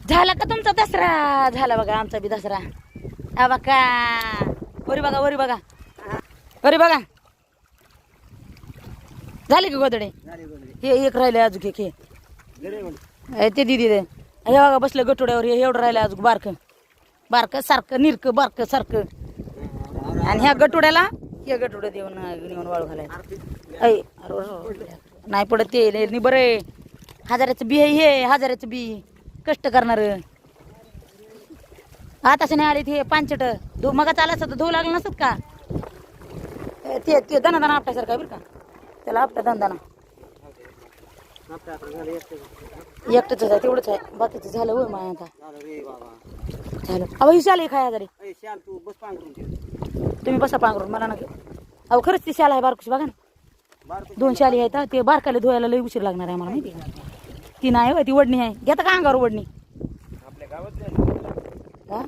झाला का तुमचा दसरा? झाला बघा आमचा बी दसरा. हा बघा वरी बघा, वरी बघा, वरी बघा. झाले की गोदडे? हे एक राहिले अजून एक हे ते दिदी दे. हे बघा बसलं गटोड्यावर. हे एवढं राहिलं अजून बारक बारक सारखं निरक बारक सारखं. आणि ह्या गटोड्याला हे गटोड्या देऊन वाळू घालाय. नाही पडत ते बरं. हजाराचं बी आहे हे, हजाराचं बी कष्ट करणार. आताच नाही आले ते पांचट मग चालायचं तर धुवू लागलं नसत का? ते दाना दाना आपल्यासारखं बरं का, त्याला आपटा दाना एकटच आहे तेवढंच आहे. बाकीचं झालं होय माय आता झालं. अहो ही शाल खाय हजारी. तुम्ही बसा पांघरून मला ना. अहो खरंच ती शाल आहे बारकुशी बघा ना. 2 शाली आहेत. ते बारकाले धुवायला लई उशीर लागणार आहे मला माहिती का. ती नाही होय ती वडणी आहे. घेता का अंगावर वडणी? हा